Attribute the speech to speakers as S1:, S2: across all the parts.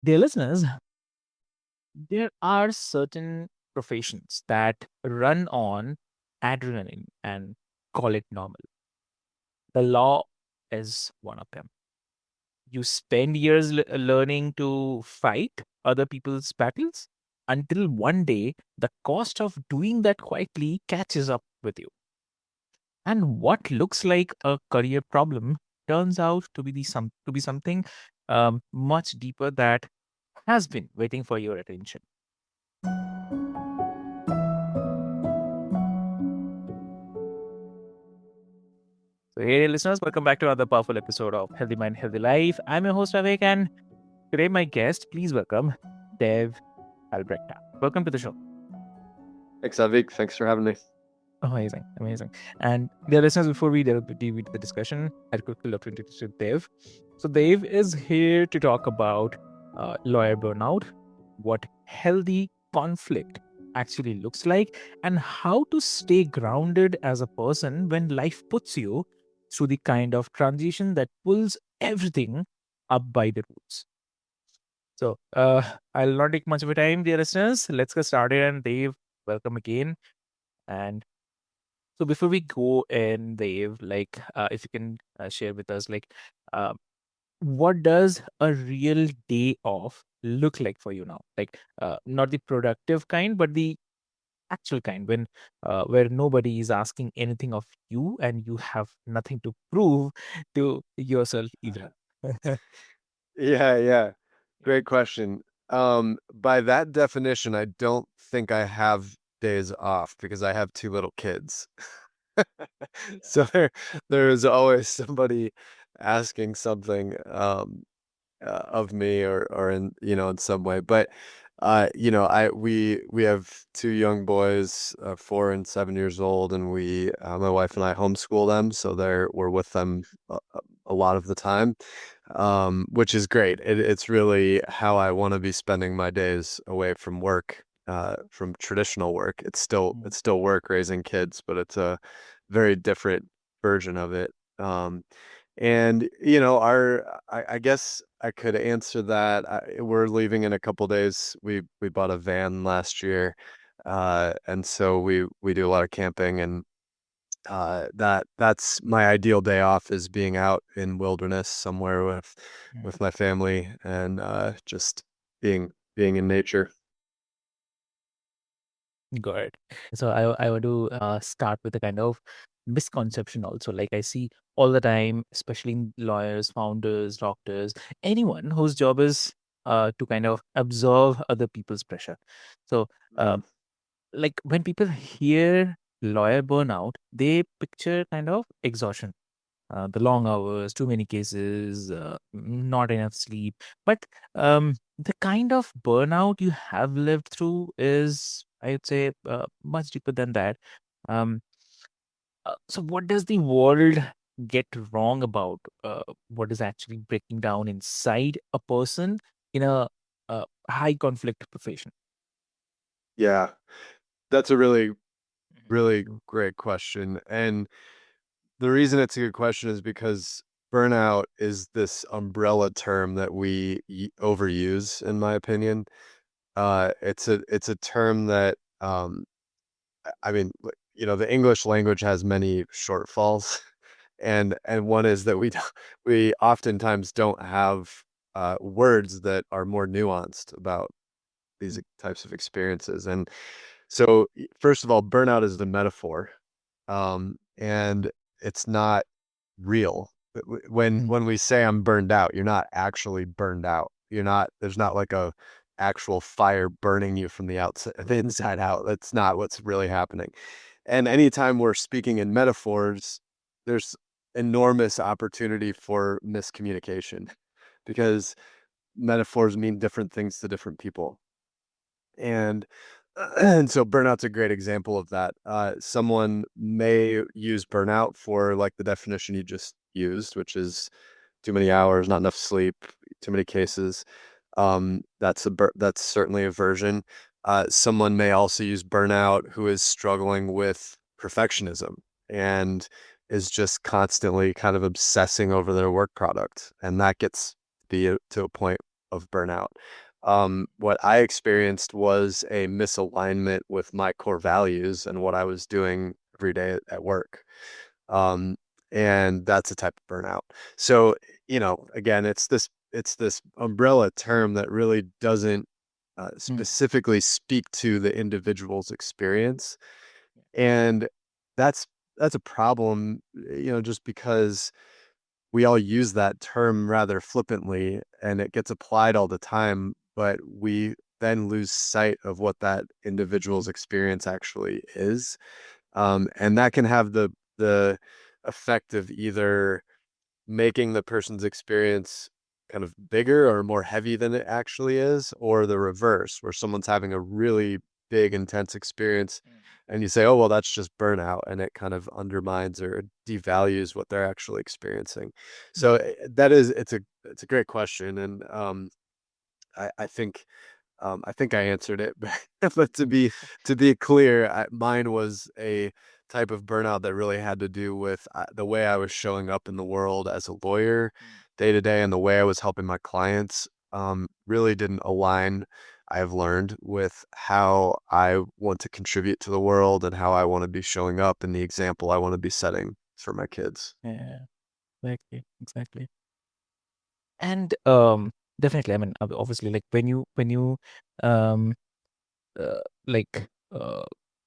S1: Dear listeners, there are certain professions that run on adrenaline and call it normal. The law is one of them. You spend years learning to fight other people's battles until one day the cost of doing that quietly catches up with you. And what looks like a career problem turns out to be something much deeper that has been waiting for your attention. So, hey, listeners, welcome back to another powerful episode of Healthy Mind, Healthy Life. I'm your host, Avik, and today, my guest, please welcome Dave Albrechta. Welcome to the show.
S2: Thanks, Avik. Thanks for having me.
S1: Amazing, amazing. And dear listeners, before we delve deep into the discussion, I'd quickly love to introduce you to Dave. So, Dave is here to talk about lawyer burnout, what healthy conflict actually looks like, and how to stay grounded as a person when life puts you through the kind of transition that pulls everything up by the roots. So, I'll not take much of your time, dear listeners. Let's get started. And Dave, welcome again. And so before we go in, Dave, if you can share with us, uh, what does a real day off look like for you now? Not the productive kind, but the actual kind, when where nobody is asking anything of you, and you have nothing to prove to yourself either.
S2: Yeah. Great question. By that definition, I don't think I have days off because I have two little kids. So there is always somebody asking something of me or in in some way. But I we have two young boys, 4 and 7 years old, and we my wife and I homeschool them, so we're with them a lot of the time, which is great. It's really how I want to be spending my days away from work, from traditional work.
S1: Mm.
S2: It's still work raising kids, but it's a very different version of it. And I guess I could answer that. We're leaving in a couple days. We bought a van last year, and so we do a lot of camping, and that's my ideal day off is being out in wilderness somewhere with my family and just being in nature.
S1: Got it. So I want to start with a kind of misconception also. Like I see all the time, especially in lawyers, founders, doctors, anyone whose job is to kind of absorb other people's pressure. So uh,
S2: Mhm.
S1: like when people hear lawyer burnout, they picture kind of exhaustion, the long hours, too many cases, not enough sleep. But the kind of burnout you have lived through is, I'd say, much deeper than that. Um, so, what does the world get wrong about what is actually breaking down inside a person in a high conflict profession?
S2: Yeah, that's a really great question. And the reason it's a good question is because burnout is this umbrella term that we overuse, in my opinion. It's a term that I mean, the English language has many shortfalls, and one is that we oftentimes don't have words that are more nuanced about these types of experiences. And so, first of all, burnout is the metaphor, and it's not real.
S1: Mm.
S2: When we say I'm burned out, you're not actually burned out. There's not like a actual fire burning you from the outside, the inside out. That's not what's really happening. And anytime we're speaking in metaphors, there's enormous opportunity for miscommunication because metaphors mean different things to different people. And and so burnout's a great example of that. Someone may use burnout for like the definition you just used, which is too many hours, not enough sleep, too many cases. That's certainly a version. Someone may also use burnout who is struggling with perfectionism and is just constantly kind of obsessing over their work product, and that gets to be to a point. of burnout. What I experienced was a misalignment with my core values and what I was doing every day at work. Um, and that's a type of burnout. So, again, it's this umbrella term that really doesn't
S1: Mm,
S2: specifically speak to the individual's experience. And that's that's a problem, just because we all use that term rather flippantly and it gets applied all the time, but we then lose sight of what that individual's experience actually is. And that can have the effect of either making the person's experience kind of bigger or more heavy than it actually is, or the reverse, where someone's having a really big, intense experience
S1: mm,
S2: and you say, oh, well, that's just burnout. And it kind of undermines or devalues what they're actually experiencing. So
S1: mm,
S2: it's a great question. And I think I answered it, but to
S1: mm,
S2: be clear, mine was a type of burnout that really had to do with the way I was showing up in the world as a lawyer
S1: mm,
S2: day to day, and the way I was helping my clients really didn't align. I've learned with how I want to contribute to the world and how I want to be showing up and the example I want to be setting for my kids.
S1: yeah, exactly, exactly. And definitely, I mean, obviously, like when you um uh, like uh,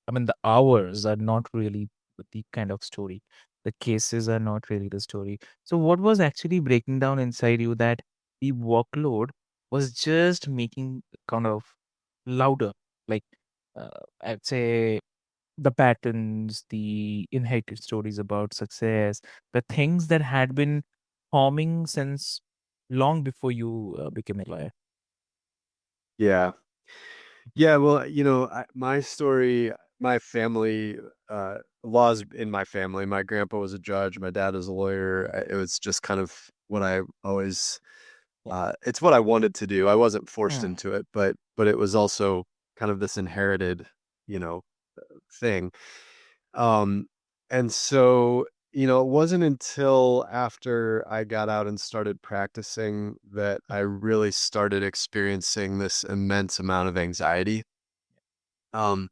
S1: I mean, the hours are not really the kind of story. The cases are not really the story. So, what was actually breaking down inside you that the workload was just making kind of louder? Like, uh, I'd say the patterns, the inherited stories about success, the things that had been forming since long before you became a lawyer.
S2: Yeah. Yeah, well, my story, my family, laws in my family. My grandpa was a judge, my dad is a lawyer. It was just kind of what I always,
S1: Yeah.
S2: it's what I wanted to do. I wasn't forced
S1: Mm,
S2: into it, but it was also kind of this inherited, you know, thing. Um, and so, it wasn't until after I got out and started practicing that I
S1: mm,
S2: really started experiencing this immense amount of anxiety. Um,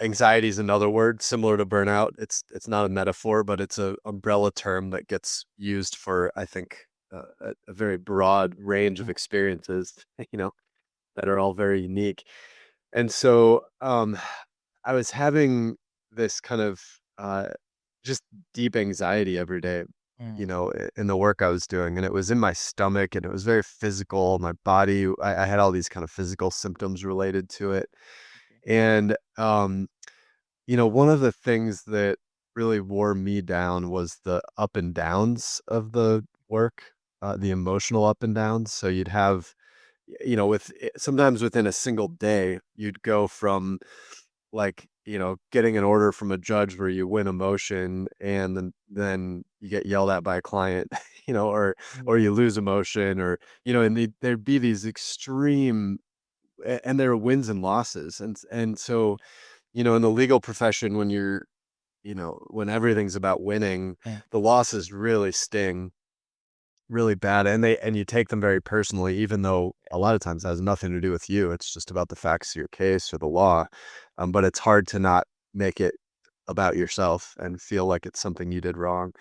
S2: Anxiety is another word similar to burnout. It's not a metaphor, but it's a umbrella term that gets used for, I think, a very broad range of
S1: mm,
S2: experiences, you know, that are all very unique. And so, I was having this kind of just deep anxiety every day,
S1: mm.
S2: in the work I was doing, and it was in my stomach, and it was very physical. My body, I had all these kind of physical symptoms related to it,
S1: Okay.
S2: and one of the things that really wore me down was the up and downs of the work, the emotional up and downs. So you'd have, sometimes within a single day, you'd go from like, getting an order from a judge where you win a motion and then you get yelled at by a client, or
S1: Yeah.
S2: you lose a motion or, and there'd be these extreme and there are wins and losses. And so, in the legal profession, when when everything's about winning,
S1: Yeah.
S2: the losses really sting really bad, and you take them very personally, even though a lot of times that has nothing to do with you. It's just about the facts of your case or the law. But it's hard to not make it about yourself and feel like it's something you did wrong.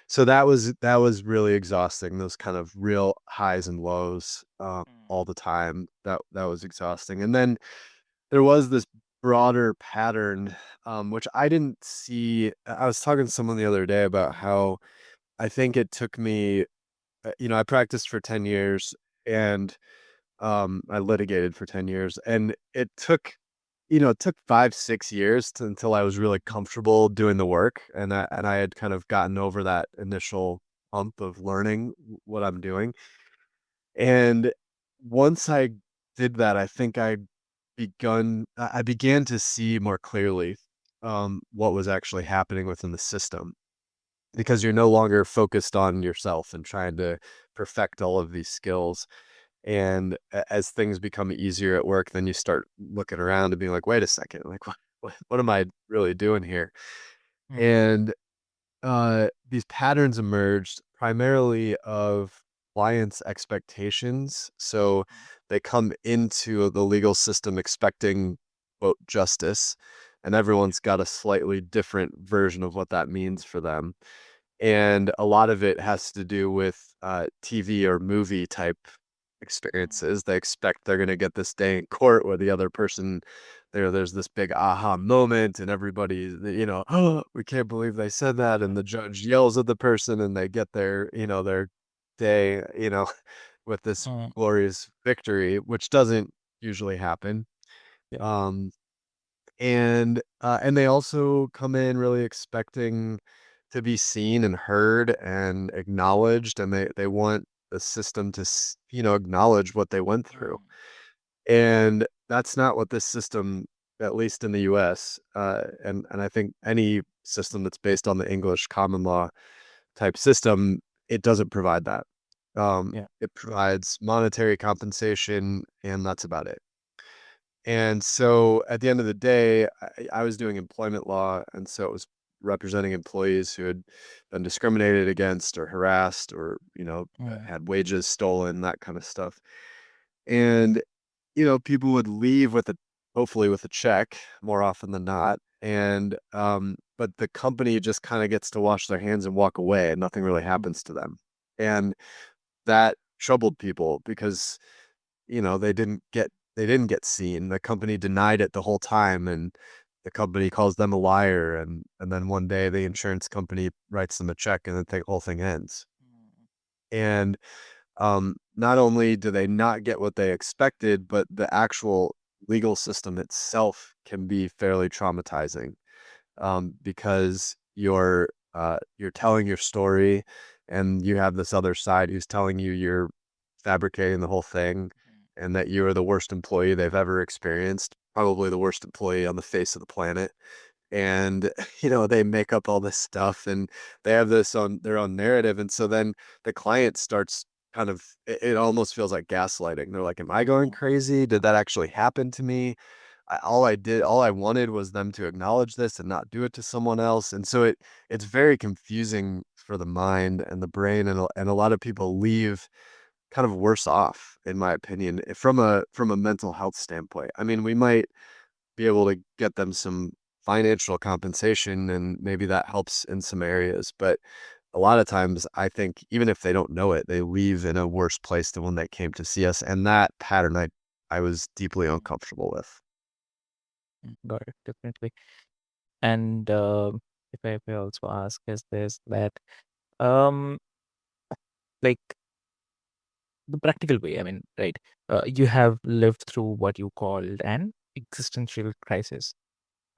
S2: So that was really exhausting. Those kind of real highs and lows
S1: Mm,
S2: all the time. That was exhausting. And then there was this broader pattern, which I didn't see. I was talking to someone the other day about how I think it took me, I practiced for 10 years and I litigated for 10 years. And it took 5, 6 years until I was really comfortable doing the work. And I had kind of gotten over that initial hump of learning what I'm doing. And once I did that, I think I began to see more clearly what was actually happening within the system, because you're no longer focused on yourself and trying to perfect all of these skills. And as things become easier at work, then you start looking around and being like, wait a second, like what am I really doing here?
S1: mm,
S2: And these patterns emerged primarily of clients' expectations. So they come into the legal system expecting, quote, justice, and everyone's got a slightly different version of what that means for them. And a lot of it has to do with TV or movie type experiences. They expect they're going to get this day in court where the other person there's this big aha moment and everybody, oh, we can't believe they said that. And the judge yells at the person and they get their day, with this
S1: Mm,
S2: glorious victory, which doesn't usually happen.
S1: yeah.
S2: Um, and they also come in really expecting to be seen and heard and acknowledged, and they want the system to, acknowledge what they went through.
S1: Mm,
S2: And that's not what this system, at least in the US, and I think any system that's based on the English common law type system, it doesn't provide that.
S1: yeah.
S2: It provides monetary compensation, and that's about it. And so at the end of the day, I was doing employment law, and so it was representing employees who had been discriminated against or harassed or,
S1: Mm,
S2: had wages stolen, that kind of stuff. And, people would leave with hopefully with a check more often than not. And, but the company just kind of gets to wash their hands and walk away, and nothing really
S1: mm,
S2: happens to them. And that troubled people because they didn't get seen. The company denied it the whole time, and the company calls them a liar, and then one day the insurance company writes them a check, and the whole thing ends.
S1: mm,
S2: And not only do they not get what they expected, but the actual legal system itself can be fairly traumatizing, because you're telling your story, and you have this other side who's telling you you're fabricating the whole thing,
S1: mm,
S2: and that you are the worst employee they've ever experienced, probably the worst employee on the face of the planet. And they make up all this stuff, and they have this on their own narrative, and so then the client starts kind of it almost feels like gaslighting. They're like, am I going
S1: mm,
S2: crazy? Did that actually happen to me? All I wanted was them to acknowledge this and not do it to someone else. And so it's very confusing for the mind and the brain, and a lot of people leave kind of worse off, in my opinion, from a mental health standpoint. I mean, we might be able to get them some financial compensation, and maybe that helps in some areas, but a lot of times I think even if they don't know it, they leave in a worse place than when they came to see us. And that pattern I was deeply
S1: mm,
S2: uncomfortable with.
S1: got it, definitely. And if I also ask is this that um like the practical way, I mean, right? You have lived through what you called an existential crisis,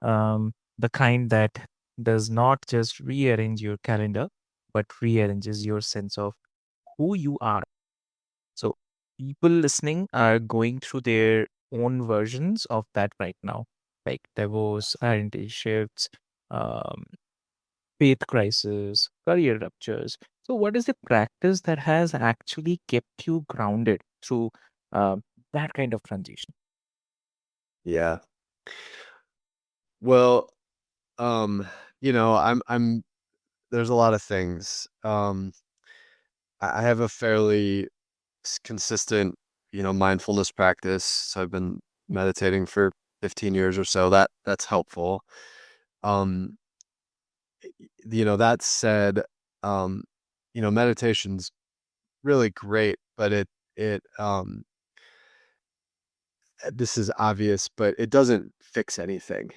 S1: the kind that does not just rearrange your calendar, but rearranges your sense of who you are. So, people listening are going through their own versions of that right now, like divorce, identity shifts, um, faith crisis, career ruptures. So, what is the practice that has actually kept you grounded through uh, that kind of transition?
S2: Yeah. Well, um, I'm there's a lot of things. I have a fairly consistent, mindfulness practice. So I've been meditating for 15 years or so. That's helpful. Um, that said, um, meditation's really great, but this is obvious, but it doesn't fix anything.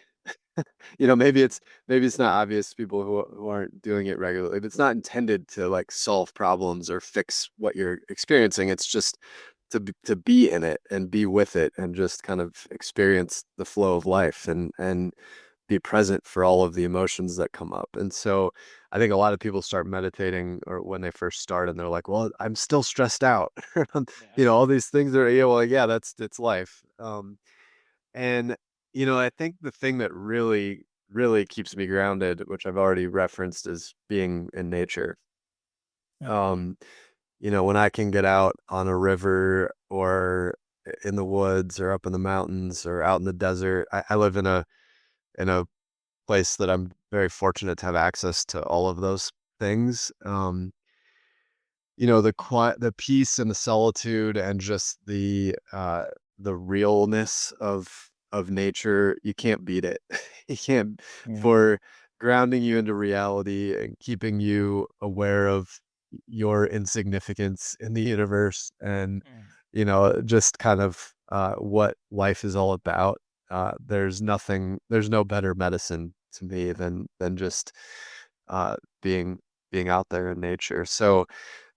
S2: Maybe it's not obvious to people who aren't doing it regularly, but it's not intended to like solve problems or fix what you're experiencing. It's just to be in it and be with it and just kind of experience the flow of life and be present for all of the emotions that come up. And so I think a lot of people start meditating or when they first start and they're like, well, I'm still stressed out.
S1: Yeah.
S2: All these things are, yeah, well, yeah, it's life. And I think the thing that really, really keeps me grounded, which I've already referenced, is being in nature.
S1: Yeah.
S2: Um, when I can get out on a river or in the woods or up in the mountains or out in the desert. I live in a place that I'm very fortunate to have access to all of those things. the peace and the solitude and just the realness of nature, you can't beat it. You can't
S1: Yeah.
S2: for grounding you into reality and keeping you aware of your insignificance in the universe and
S1: Mm.
S2: just kind of what life is all about. There's no better medicine to me than just uh being being out there in nature. So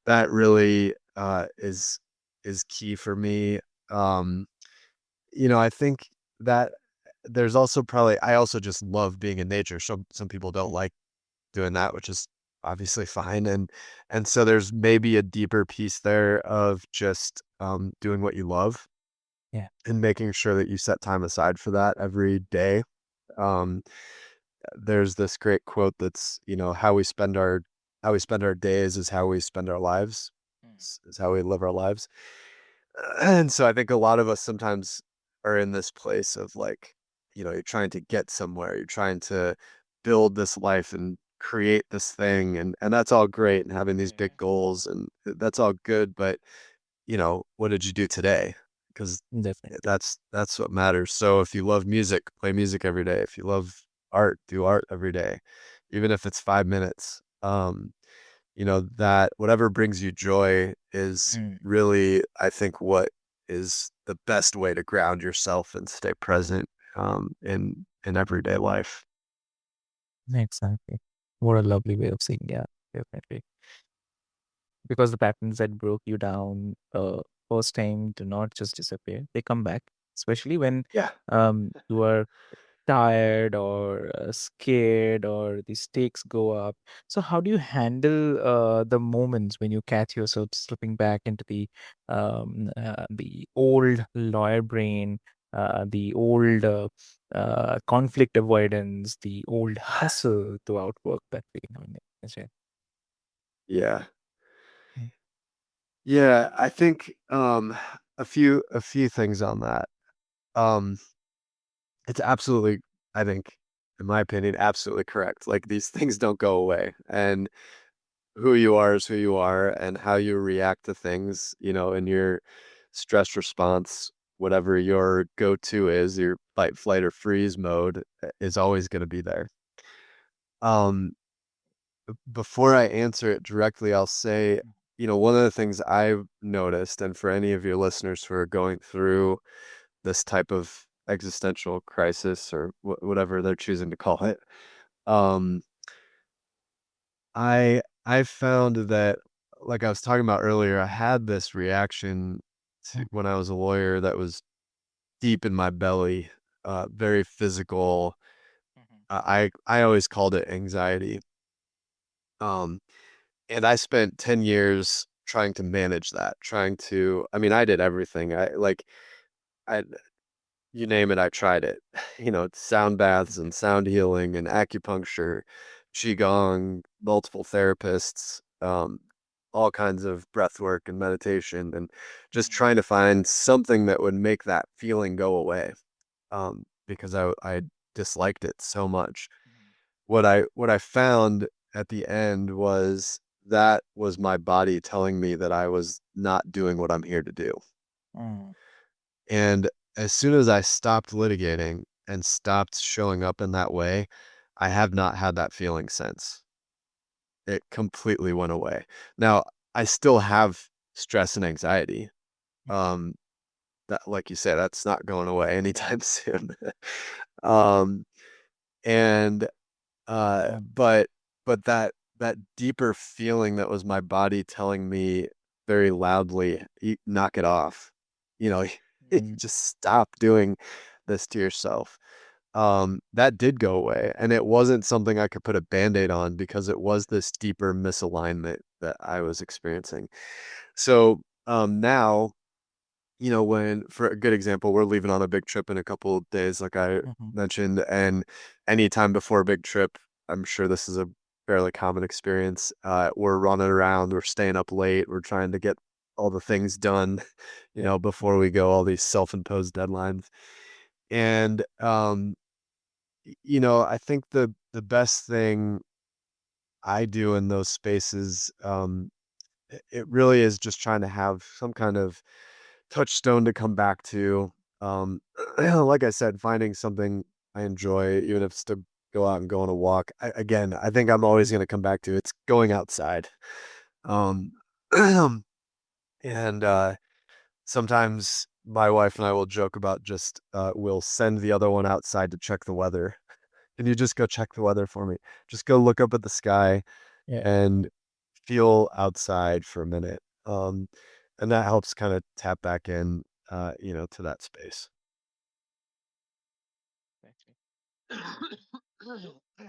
S2: that really is key for me. Um, I think that there's also probably I also just love being in nature. Some people don't
S1: Mm.
S2: like doing that, which is obviously fine. And so there's maybe a deeper piece there of just doing what you love
S1: Yeah.
S2: and making sure that you set time aside for that every day. Um, there's this great quote that's, how we spend our days is how we spend our lives,
S1: Mm.
S2: is how we live our lives. And so I think a lot of us sometimes are in this place of like, you're trying to get somewhere, you're trying to build this life and create this thing and that's all great and having these big
S1: Yeah.
S2: goals and that's all good, but what did you do today? Because
S1: Definitely.
S2: that's what matters. So if you love music, play music every day. If you love art, do art every day, even if it's 5 minutes. That whatever brings you joy is
S1: Mm.
S2: really, I think, what is the best way to ground yourself and stay present in everyday life.
S1: Exactly. What a lovely way of saying, yeah, definitely. Because the patterns that broke you down first time do not just disappear, they come back, especially when
S2: Yeah.
S1: you are tired or scared or the stakes go up. So how do you handle the moments when you catch yourself slipping back into the old lawyer brain, the old conflict avoidance, the old hustle to outwork that feeling? Is it?
S2: Yeah.
S1: Mm.
S2: Yeah, I think a few things on that. Um it's absolutely, I think, in my opinion, absolutely correct. Like these things don't go away. And who you are is who you are, and how you react to things, in your stress response, whatever your go-to is, your fight, flight, or freeze mode is always going to be there. Um, Before I answer it directly, I'll say, one of the things I've noticed, and for any of your listeners who are going through this type of existential crisis or whatever they're choosing to call it, um, I found that, like I was talking about earlier, I had this reaction to
S1: Mm.
S2: when I was a lawyer that was deep in my belly, very physical.
S1: Mhm.
S2: I always called it anxiety. Um, and I spent 10 years trying to manage that, I mean, I did everything. I, you name it, I tried it. Sound baths and sound healing and acupuncture, qigong, multiple therapists, all kinds of breath work and meditation, and just
S1: Mm.
S2: trying to find something that would make that feeling go away. Because I disliked it so much.
S1: Mhm.
S2: What I found at the end was that was my body telling me that I was not doing what I'm here to do.
S1: Mm.
S2: And as soon as I stopped litigating and stopped showing up in that way, I have not had that feeling since. It completely went away. Now, I still have stress and anxiety.
S1: Mhm.
S2: Um, that, like you said, that's not going away anytime soon. Um, and
S1: Mm.
S2: but that deeper feeling that was my body telling me very loudly, knock it off. You know,
S1: Mm.
S2: just stop doing this to yourself. That did go away, and it wasn't something I could put a band-aid on because it was this deeper misalignment that I was experiencing. So, now, when for a good example, we're leaving on a big trip in a couple of days, like I
S1: Mhm.
S2: mentioned, and anytime before a big trip, I'm sure this is a fairly common experience. We're running around, we're staying up late, we're trying to get all the things done,
S1: Yeah.
S2: before we go, all these self-imposed deadlines. And I think the best thing I do in those spaces, it really is just trying to have some kind of touchstone to come back to. Um, like I said, finding something I enjoy, even if it's to go out and go on a walk. Again, I think I'm always going to come back to it's going outside. Um, and sometimes my wife and I will joke about just we'll send the other one outside to check the weather. Can you just go check the weather for me? Just go look up at the sky
S1: Yeah.
S2: and feel outside for a minute. And that helps kind of tap back in, to that space.
S1: Exactly.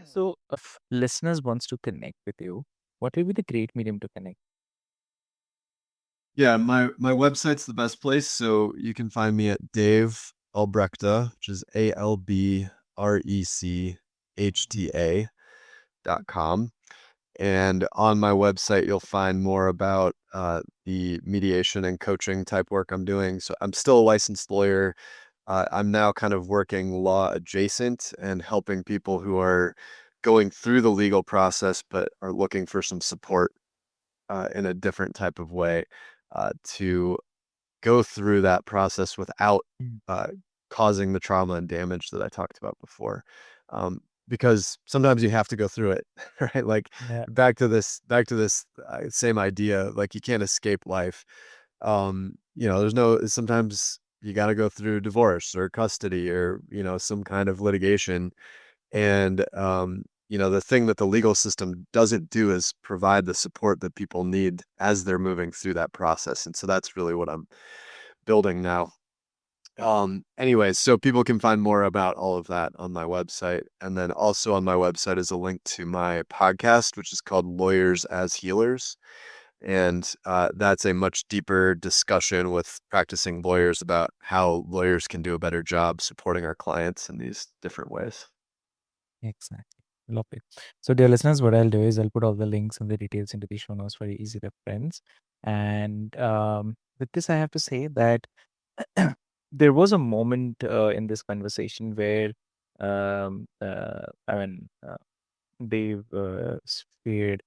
S1: So, if listeners wants to connect with you, what will be the great medium to connect?
S2: Yeah, my website's the best place, so you can find me at Dave Albrechta, which is ALBRECHTA.com. And on my website, you'll find more about the mediation and coaching type work I'm doing. So I'm still a licensed lawyer. I'm now kind of working law adjacent and helping people who are going through the legal process but are looking for some support in a different type of way to go through that process without
S1: Mm.
S2: uh, causing the trauma and damage that I talked about before. Because sometimes you have to go through it, right? Like
S1: Yeah.
S2: back to this same idea. Like you can't escape life. There's no. Sometimes you got to go through divorce or custody or some kind of litigation, and the thing that the legal system doesn't do is provide the support that people need as they're moving through that process. And so that's really what I'm building now. Anyways, so people can find more about all of that on my website. And then also on my website is a link to my podcast, which is called Lawyers as Healers. And that's a much deeper discussion with practicing lawyers about how lawyers can do a better job supporting our clients in these different ways.
S1: Exactly. Love it. So, dear listeners, what I'll do is I'll put all the links and the details into the show notes for easy reference. And with this, I have to say that there was a moment in this conversation where I mean, Dave shared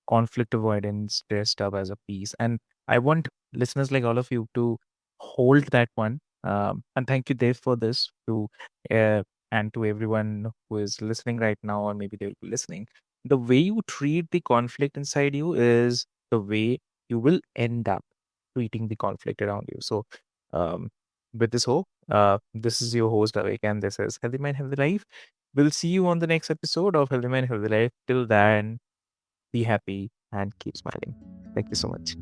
S1: conflict avoidance dressed up as a piece. And I want listeners like all of you to hold that one. And thank you, Dave, for this. Uh, and to everyone who is listening right now, or maybe they'll be listening. The way you treat the conflict inside you is the way you will end up treating the conflict around you. So, um, with this hope, this is your host, Avik, and this is Healthy Mind, Healthy Life. We'll see you on the next episode of Healthy Mind, Healthy Life. Till then, be happy and keep smiling. Thank you so much.